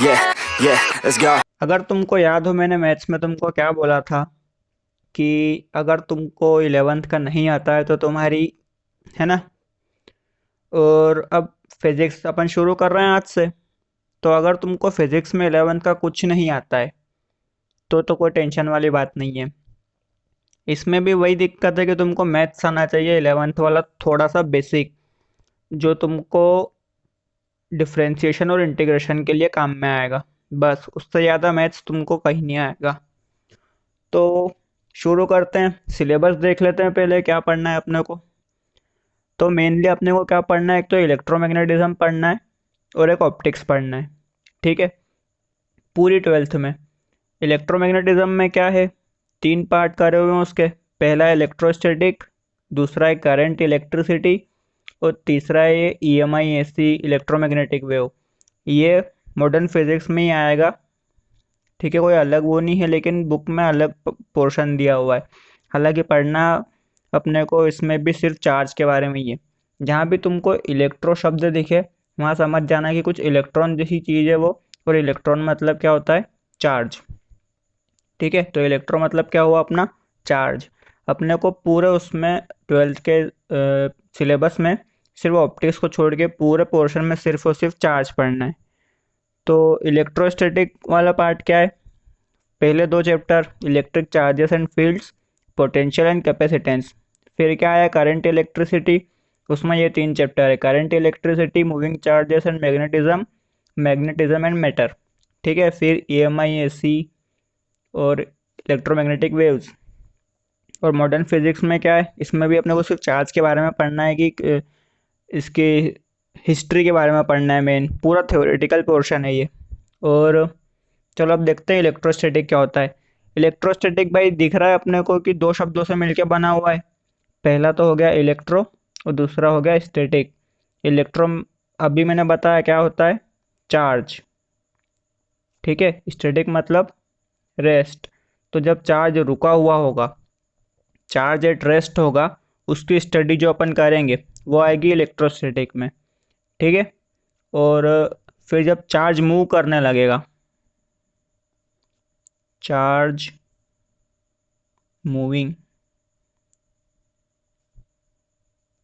Yeah, yeah, let's go. अगर तुमको याद हो मैंने मैथ्स में तुमको क्या बोला था कि अगर तुमको 11th का नहीं आता है तो तुम्हारी, है ना। और अब फिजिक्स अपन शुरू कर रहे हैं आज से। तो अगर तुमको फिजिक्स में 11th का कुछ नहीं आता है तो कोई टेंशन वाली बात नहीं है। इसमें भी वही दिक्कत है कि तुमको मैथ्स आना चाहिए 11th वाला थोड़ा सा बेसिक, जो तुमको डिफरेंशिएशन और इंटीग्रेशन के लिए काम में आएगा। बस उससे ज़्यादा मैथ्स तुमको कहीं नहीं आएगा। तो शुरू करते हैं, सिलेबस देख लेते हैं पहले क्या पढ़ना है अपने को। तो मेनली अपने को क्या पढ़ना है, एक तो इलेक्ट्रोमैग्नेटिज्म पढ़ना है और एक ऑप्टिक्स पढ़ना है। ठीक है, पूरी 12th में। इलेक्ट्रोमैग्नेटिज्म में क्या है, तीन पार्ट करे हुए हैं उसके। पहला है इलेक्ट्रोस्टैटिक, दूसरा है करंट इलेक्ट्रिसिटी, और तीसरा है ये EMI AC इलेक्ट्रोमैग्नेटिक वेव। ये मॉडर्न फिजिक्स में ही आएगा। ठीक है, कोई अलग वो नहीं है, लेकिन बुक में अलग पोर्शन दिया हुआ है। हालांकि पढ़ना अपने को इसमें भी सिर्फ चार्ज के बारे में ही है। जहाँ भी तुमको इलेक्ट्रो शब्द दिखे वहाँ समझ जाना कि कुछ इलेक्ट्रॉन जैसी चीज़ है वो। और इलेक्ट्रॉन मतलब क्या होता है, चार्ज। ठीक है, तो इलेक्ट्रो मतलब क्या हुआ अपना, चार्ज। अपने को पूरे उसमें 12th के सिलेबस में सिर्फ ऑप्टिक्स को छोड़ के पूरे पोर्शन में सिर्फ और सिर्फ चार्ज पढ़ना है। तो इलेक्ट्रोस्टैटिक वाला पार्ट क्या है, पहले दो chapter electric charges and fields, potential and capacitance. फिर क्या है, करंट इलेक्ट्रिसिटी। उसमें ये तीन चैप्टर है, current electricity, moving charges and magnetism, magnetism and matter. ठीक है, फिर EMI AC और इलेक्ट्रोमैग्नेटिक वेव्स। और मॉडर्न फिजिक्स में क्या है, इसमें भी अपने को सिर्फ चार्ज के बारे में पढ़ना है कि इसकी हिस्ट्री के बारे में पढ़ना है। मेन पूरा थ्योरेटिकल पोर्शन है ये। और चलो अब देखते हैं इलेक्ट्रोस्टैटिक क्या होता है। इलेक्ट्रोस्टैटिक भाई दिख रहा है अपने को कि दो शब्दों से मिलकर बना हुआ है। पहला तो हो गया इलेक्ट्रो और दूसरा हो गया स्टैटिक। इलेक्ट्रो अभी मैंने बताया क्या होता है, चार्ज। ठीक है, स्टैटिक मतलब रेस्ट। तो जब चार्ज रुका हुआ होगा, चार्ज एट रेस्ट होगा, उसकी स्टडी जो अपन करेंगे वो आएगी इलेक्ट्रोस्टैटिक में। ठीक है, और फिर जब चार्ज मूव करने लगेगा, charge moving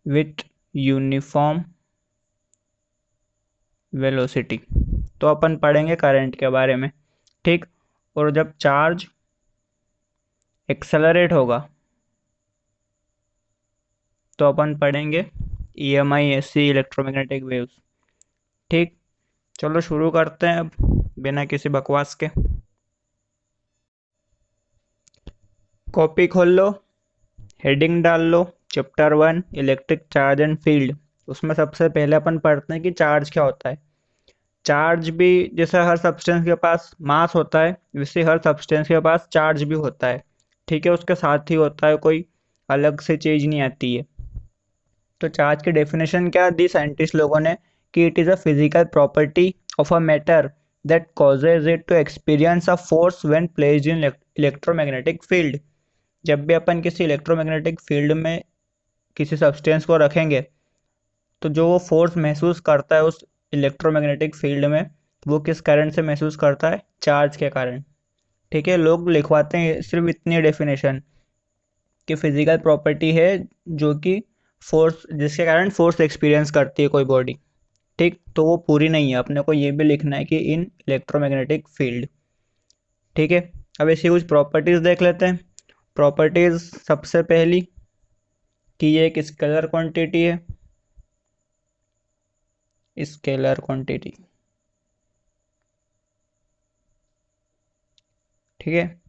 with uniform velocity, तो अपन पढ़ेंगे करंट के बारे में। ठीक, और जब चार्ज एक्सेलरेट होगा तो अपन पढ़ेंगे EMI AC इलेक्ट्रोमैग्नेटिक वेव्स। ठीक, चलो शुरू करते हैं अब बिना किसी बकवास के। कॉपी खोल लो, हेडिंग डाल लो, chapter 1 electric charge and field. उसमें सबसे पहले अपन पढ़ते हैं कि चार्ज क्या होता है। चार्ज भी जैसे हर सब्सटेंस के पास मास होता है, वैसे हर सब्सटेंस के पास चार्ज भी होता है। ठीक है, उसके साथ ही होता है, कोई अलग से चीज नहीं आती है। तो चार्ज की डेफिनेशन क्या दी साइंटिस्ट लोगों ने, कि it is a physical property of a matter that causes it to experience a force when placed in electromagnetic field. जब भी अपन किसी इलेक्ट्रोमैग्नेटिक फील्ड में किसी सब्सटेंस को रखेंगे, तो जो वो फोर्स महसूस करता है उस इलेक्ट्रोमैग्नेटिक फील्ड में, वो किस कारण से महसूस करता है, चार्ज के कारण। ठीक है, लोग लिखवाते हैं सिर्फ इतनी डेफिनेशन कि फिजिकल प्रॉपर्टी है जो कि फोर्स, जिसके कारण फोर्स एक्सपीरियंस करती है कोई बॉडी। ठीक, तो वो पूरी नहीं है, अपने को ये भी लिखना है कि इन इलेक्ट्रोमैग्नेटिक फील्ड। ठीक है, अब ऐसी कुछ प्रॉपर्टीज देख लेते हैं। प्रॉपर्टीज सबसे पहली कि ये एक स्केलर क्वांटिटी है, स्केलर क्वांटिटी। ठीक है,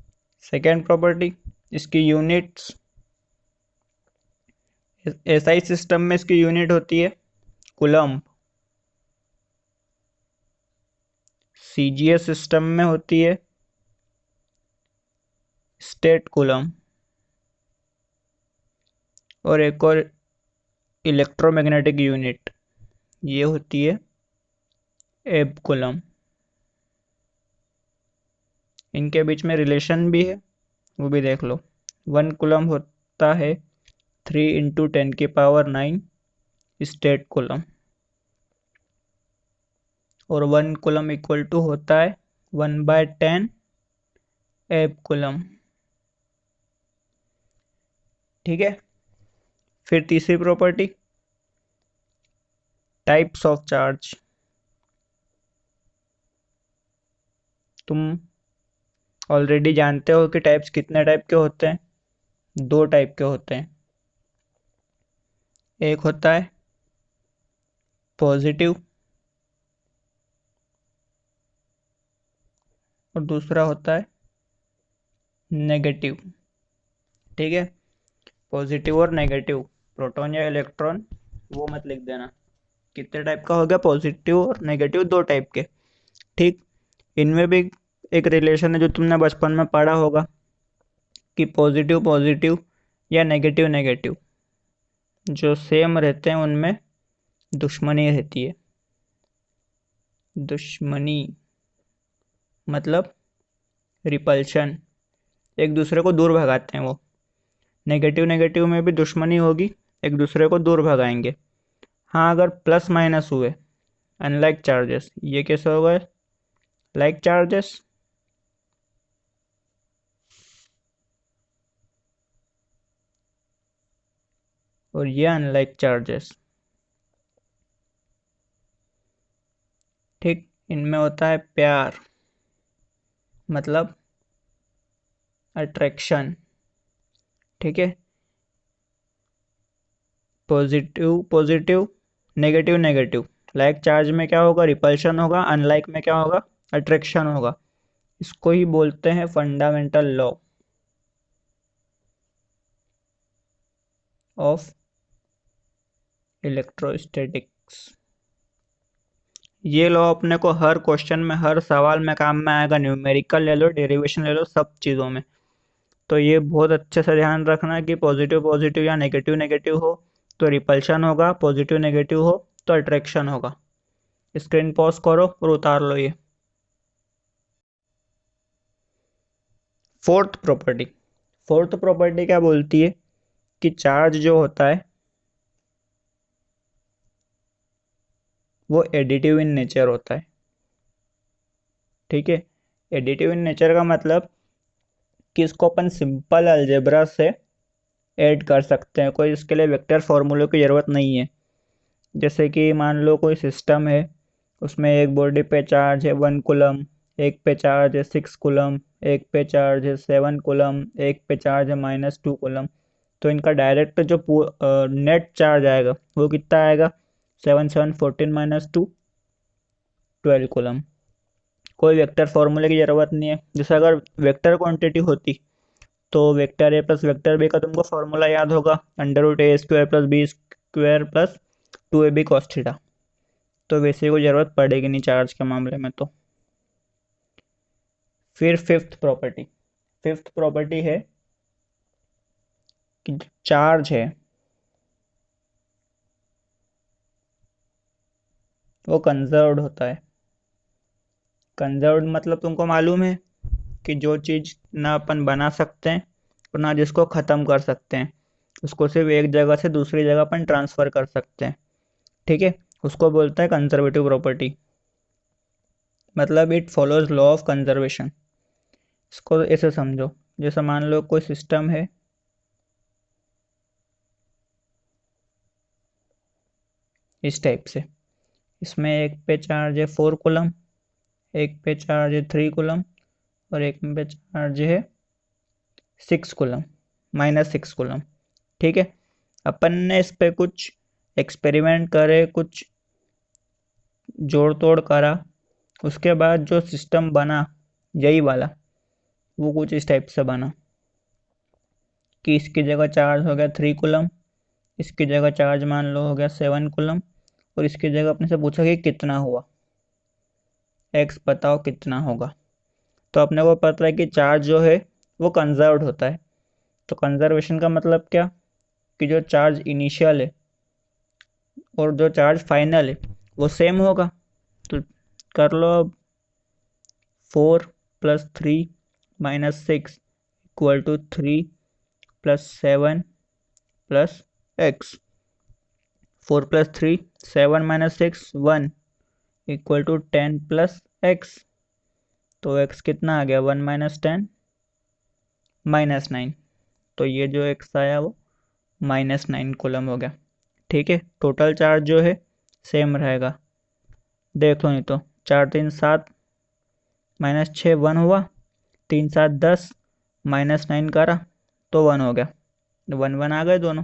सेकेंड प्रॉपर्टी, इसकी यूनिट्स, एसआई सिस्टम में इसकी यूनिट होती है कूलम्ब, CGS सिस्टम में होती है स्टेट कूलम्ब, और एक और इलेक्ट्रोमैग्नेटिक यूनिट, ये होती है एब कूलम्ब। इनके बीच में रिलेशन भी है, वो भी देख लो। 1 कूलम्ब होता है 3 × 10⁹ स्टेट कूलम्ब। और 1 कूलम इक्वल टू होता है 1/10 एब कूलम। ठीक है। फिर तीसरी प्रॉपर्टी, टाइप्स ऑफ चार्ज। तुम ऑलरेडी जानते हो कि टाइप्स कितने टाइप के होते हैं। 2 टाइप के होते हैं। एक होता है पॉजिटिव और दूसरा होता है नेगेटिव। ठीक है। पॉजिटिव और नेगेटिव, प्रोटॉन या इलेक्ट्रॉन, वो मत लिख देना। कितने टाइप का हो गया? पॉजिटिव और नेगेटिव, 2 टाइप के। ठीक। इनमें भी एक रिलेशन है जो तुमने बचपन में पढ़ा होगा कि पॉजिटिव पॉजिटिव या नेगेटिव नेगेटिव जो सेम रहते हैं उनमें दुश्मनी रहती है। दुश्मनी मतलब रिपल्शन, एक दूसरे को दूर भगाते हैं वो। नेगेटिव नेगेटिव में भी दुश्मनी होगी, एक दूसरे को दूर भगाएंगे। हाँ, अगर प्लस माइनस हुए, अनलाइक चार्जेस, ये कैसे हो गए लाइक चार्जेस? और ये अनलाइक चार्जेस। ठीक। इनमें होता है प्यार, मतलब अट्रैक्शन। ठीक है। Positive positive, negative negative. Like charge में क्या होगा? रिपल्शन होगा। अनलाइक में क्या होगा? अट्रैक्शन होगा। इसको ही बोलते हैं फंडामेंटल लॉ ऑफ इलेक्ट्रोस्टैटिक्स। ये लॉ अपने को हर क्वेश्चन में, हर सवाल में काम में आएगा। न्यूमेरिकल ले लो, डेरिवेशन ले लो, सब चीज़ों में। तो ये बहुत अच्छे से ध्यान रखना कि पॉजिटिव पॉजिटिव या नेगेटिव नेगेटिव हो तो रिपल्शन होगा, पॉजिटिव नेगेटिव हो तो अट्रैक्शन होगा। स्क्रीन पॉज करो और उतार लो ये। Fourth property. फोर्थ प्रॉपर्टी क्या बोलती है कि चार्ज जो होता है वो एडिटिव इन नेचर होता है। ठीक है। एडिटिव इन नेचर का मतलब कि इसको अपन सिंपल अलजेब्रा से ऐड कर सकते हैं, कोई इसके लिए वेक्टर फॉर्मूले की ज़रूरत नहीं है। जैसे कि मान लो कोई सिस्टम है, उसमें एक बॉडी पे चार्ज है 1 कूलम, एक पे चार्ज है 6 कूलम, एक पे चार्ज है 7 कूलम, एक पे चार्ज है -2 कूलम। तो इनका डायरेक्ट जो नेट चार्ज आएगा वो कितना आएगा? 7 7 14 -2 12 कूलम। कोई वेक्टर फॉर्मूले की ज़रूरत नहीं है। जैसे अगर वेक्टर क्वांटिटी होती तो vector A plus vector B का तुमको फॉर्मूला याद होगा, √a² + b² + 2ab cos theta. तो वैसे कोई ज़रूरत पड़ेगी नहीं चार्ज के मामले में तो। फिर फिफ्थ प्रॉपर्टी है कि चार्ज है वो कंजर्व्ड होता है। कंजर्व्ड मतलब तुमको मालूम है कि जो चीज़ ना अपन बना सकते हैं और ना जिसको ख़त्म कर सकते हैं, उसको सिर्फ एक जगह से दूसरी जगह अपन ट्रांसफ़र कर सकते हैं। ठीक है। उसको बोलता है कंजर्वेटिव प्रॉपर्टी, मतलब it follows law of conservation. इसको ऐसे समझो, जैसे मान लो कोई सिस्टम है, इस टाइप से। इसमें एक पे चार्ज है 4 कूलम, एक पे चार्ज है 3 कूलम और एक पे चार्ज है 6 कूलम, -6 कूलम। ठीक है। अपन ने इस पे कुछ एक्सपेरिमेंट करे, कुछ जोड़ तोड़ करा, उसके बाद जो सिस्टम बना यही वाला, वो कुछ इस टाइप से बना कि इसकी जगह चार्ज हो गया 3 कूलम, इसकी जगह चार्ज मान लो हो गया 7 कूलम और इसकी जगह अपने से पूछा कि कितना हुआ, एक्स बताओ कितना होगा। तो अपने को पता है कि चार्ज जो है वो कंजर्व्ड होता है। तो कंजर्वेशन का मतलब क्या? कि जो चार्ज इनिशियल है और जो चार्ज फाइनल है वो सेम होगा। तो कर लो अब, 4 + 3 - 6 = 3 + 7 + x। 4 + 3 7 - 6 1, equal to 10 plus x. तो एक्स कितना आ गया, 1 माइनस 10 माइनस 9। तो ये जो एक्स आया वो -9 कूलम हो गया। ठीक है, टोटल चार्ज जो है सेम रहेगा। देख लो नहीं तो, 4 3 7 -6 1 हुआ, 3 7 10 -9 करा तो 1 हो गया, 1 1 आ गए दोनों।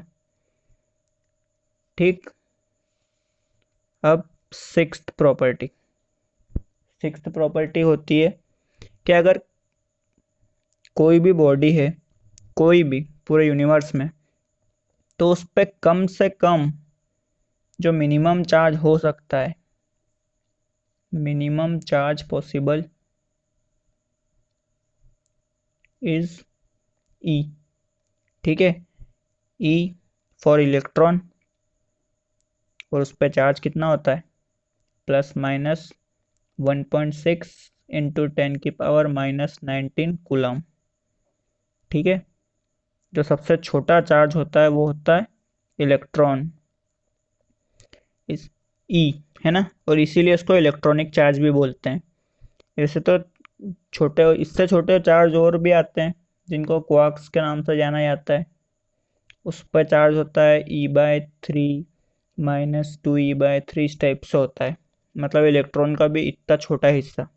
ठीक, अब सिक्स्थ प्रॉपर्टी होती है कि अगर कोई भी बॉडी है, कोई भी पूरे यूनिवर्स में, तो उस पर कम से कम जो मिनिमम चार्ज हो सकता है, मिनिमम चार्ज पॉसिबल इज ई। ठीक है, ई फॉर इलेक्ट्रॉन, और उस पर चार्ज कितना होता है, ±1.6 इंटू 10⁻⁻19 कूलम। ठीक है, जो सबसे छोटा चार्ज होता है वो होता है इलेक्ट्रॉन, इस ई, है ना, और इसीलिए इसको इलेक्ट्रॉनिक चार्ज भी बोलते हैं। वैसे तो छोटे, इससे छोटे चार्ज और भी आते हैं जिनको क्वार्क्स के नाम से जाना जाता है। उस पर चार्ज होता है E/3 -2E/3, इस टाइप से होता है। मतलब इलेक्ट्रॉन का भी इतना छोटा हिस्सा,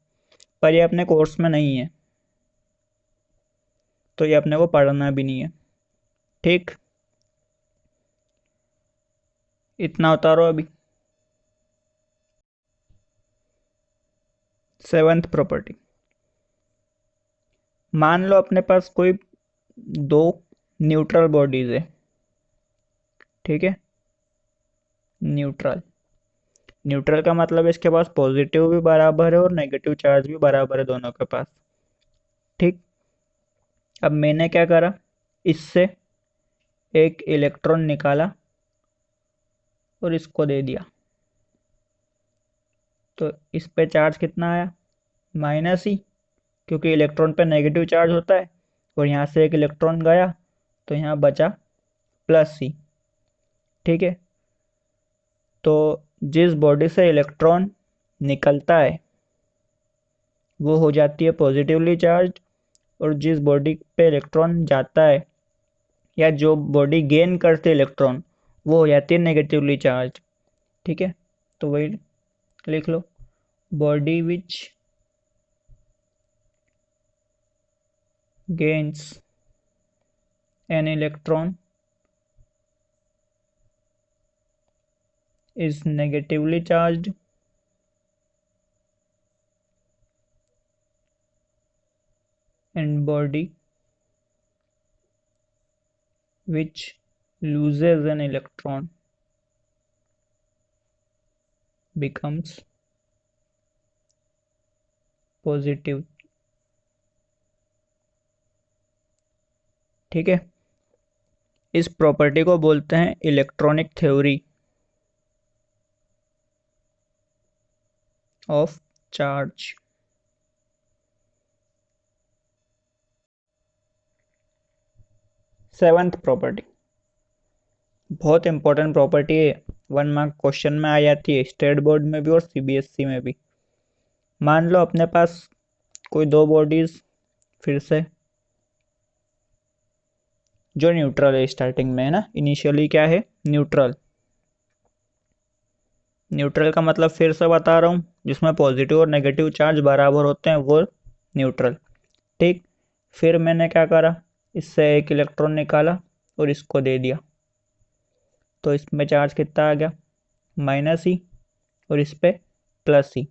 पर ये अपने कोर्स में नहीं है, तो ये अपने को पढ़ना भी नहीं है। ठीक, इतना उतारो अभी। 7th प्रॉपर्टी, मान लो अपने पास कोई दो न्यूट्रल बॉडीज है। ठीक है, न्यूट्रल, न्यूट्रल का मतलब है इसके पास पॉजिटिव भी बराबर है और नेगेटिव चार्ज भी बराबर है दोनों के पास। ठीक, अब मैंने क्या करा, इससे एक इलेक्ट्रॉन निकाला और इसको दे दिया, तो इस पे चार्ज कितना आया, -E, क्योंकि इलेक्ट्रॉन पे नेगेटिव चार्ज होता है, और यहाँ से एक इलेक्ट्रॉन गया तो यहाँ बचा +C। ठीक है, तो जिस बॉडी से इलेक्ट्रॉन निकलता है वो हो जाती है पॉजिटिवली चार्ज, और जिस बॉडी पे इलेक्ट्रॉन जाता है या जो बॉडी गेन करती है इलेक्ट्रॉन, वो हो जाती है नेगेटिवली चार्ज। ठीक है, तो वही लिख लो, body which gains an electron is negatively charged and body which loses an electron becomes positive। ठीक है, इस प्रॉपर्टी को बोलते हैं electronic theory of charge. Seventh property बहुत इंपॉर्टेंट प्रॉपर्टी है, 1 मार्क क्वेश्चन में आ जाती है, स्टेट बोर्ड में भी और CBSE में भी। मान लो अपने पास कोई दो बॉडीज फिर से जो न्यूट्रल है, स्टार्टिंग में है ना, इनिशियली क्या है, न्यूट्रल। न्यूट्रल का मतलब फिर से बता रहा हूँ, जिसमें पॉजिटिव और नेगेटिव चार्ज बराबर होते हैं वो न्यूट्रल। ठीक, फिर मैंने क्या करा, इससे एक इलेक्ट्रॉन निकाला और इसको दे दिया, तो इसमें चार्ज कितना आ गया, -E, और इस पे +E।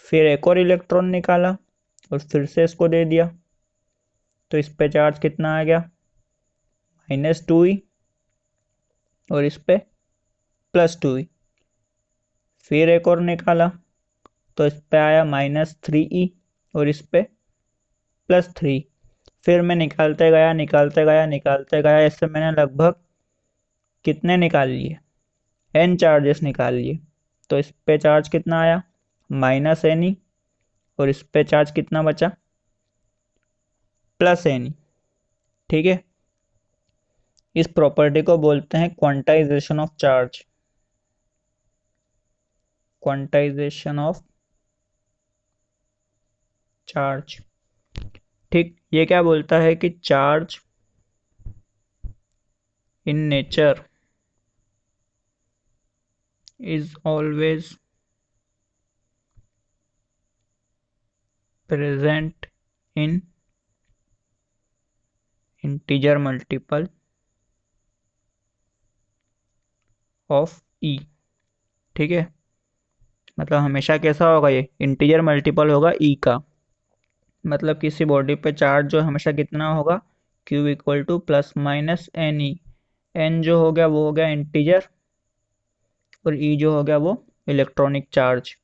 फिर एक और इलेक्ट्रॉन निकाला और फिर से इसको दे दिया, तो इस पे चार्ज कितना आ गया, -2E, और इस पे +2E। फिर एक और निकाला तो इस पे आया -3E, और इस पे +3। फिर मैं निकालते गया निकालते गया निकालते गया, इससे मैंने लगभग कितने निकाल लिए, n चार्जेस निकाल लिए। तो इस पे चार्ज कितना आया, -Ne, और इस पे चार्ज कितना बचा, +Ne। ठीक है, इस प्रॉपर्टी को बोलते हैं quantization of charge. Quantization of charge. ठीक, ये क्या बोलता है कि charge in nature is always present in integer multiple of E. ठीक है, मतलब हमेशा कैसा होगा, ये इंटीजर मल्टीपल होगा ई का। मतलब किसी बॉडी पे चार्ज जो हमेशा कितना होगा, Q equal to plus minus N E. N जो हो गया वो हो गया इंटीजर, और ई जो हो गया वो इलेक्ट्रॉनिक चार्ज।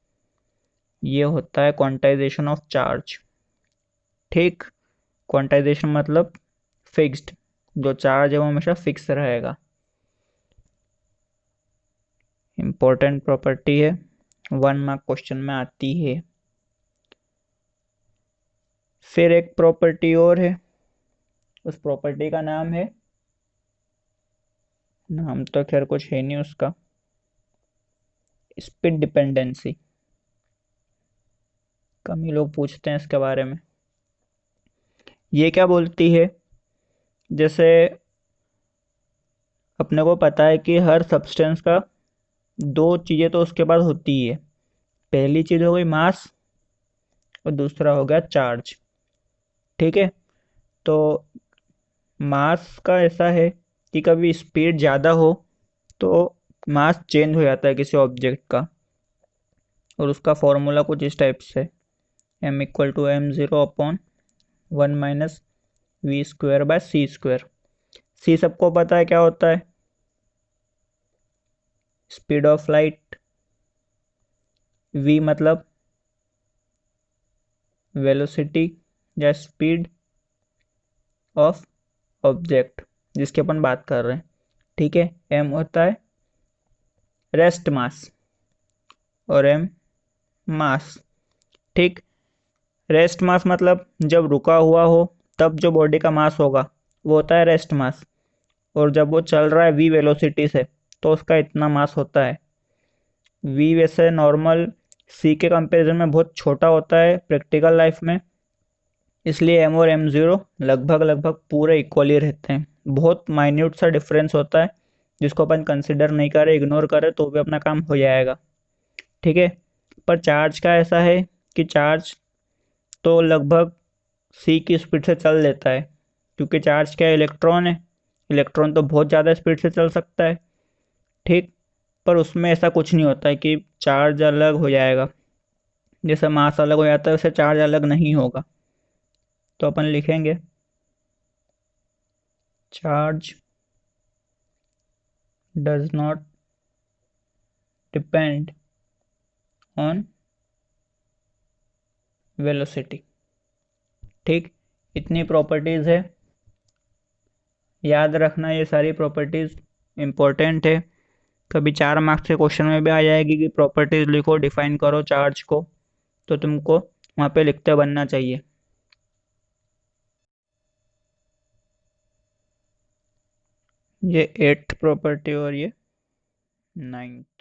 ये होता है क्वांटाइजेशन ऑफ चार्ज। ठीक, क्वांटाइजेशन मतलब फिक्स्ड, जो चार्ज है वो हमेशा फिक्स रहेगा। इंपॉर्टेंट प्रॉपर्टी है, 1 मार्क क्वेश्चन में आती है। फिर एक प्रॉपर्टी और है, उस प्रॉपर्टी का नाम है, नाम तो खैर कुछ है नहीं उसका, स्पीड डिपेंडेंसी। कम ही लोग पूछते हैं इसके बारे में। ये क्या बोलती है, जैसे अपने को पता है कि हर सब्सटेंस का दो चीज़ें तो उसके पास होती ही है। पहली चीज़ हो गई मास, और दूसरा हो गया चार्ज। ठीक है, तो मास का ऐसा है कि कभी स्पीड ज़्यादा हो तो मास चेंज हो जाता है किसी ऑब्जेक्ट का, और उसका फॉर्मूला कुछ इस टाइप से, m equal to m0/1 - v²/c²। c सबको पता है क्या होता है, स्पीड ऑफ लाइट। v मतलब वेलोसिटी या स्पीड ऑफ ऑब्जेक्ट जिसकी अपन बात कर रहे हैं। ठीक है, m होता है रेस्ट मास, और m मास। ठीक, रेस्ट मास मतलब जब रुका हुआ हो तब जो बॉडी का मास होगा वो होता है रेस्ट मास, और जब वो चल रहा है v वेलोसिटी से तो उसका इतना मास होता है। v वैसे नॉर्मल c के कंपैरिजन में बहुत छोटा होता है प्रैक्टिकल लाइफ में, इसलिए m और m0 लगभग लगभग पूरे इक्वली रहते हैं। बहुत माइन्यूट सा डिफरेंस होता है जिसको अपन कंसिडर नहीं करें, इग्नोर करें तो भी अपना काम हो जाएगा। ठीक है, पर चार्ज का ऐसा है कि चार्ज तो लगभग c की स्पीड से चल लेता है, क्योंकि चार्ज क्या, इलेक्ट्रॉन है। इलेक्ट्रॉन तो बहुत ज़्यादा स्पीड से चल सकता है। ठीक, पर उसमें ऐसा कुछ नहीं होता है कि चार्ज अलग हो जाएगा। जैसे मास अलग हो जाता है वैसे चार्ज अलग नहीं होगा। तो अपन लिखेंगे charge does not depend on velocity. ठीक, इतनी प्रॉपर्टीज़ है, याद रखना ये सारी प्रॉपर्टीज़ इम्पोर्टेंट है। कभी 4 मार्क्स के क्वेश्चन में भी आ जाएगी कि प्रॉपर्टीज़ लिखो, डिफाइन करो चार्ज को, तो तुमको वहाँ पे लिखते बनना चाहिए। ये 8th प्रॉपर्टी और ये 9th।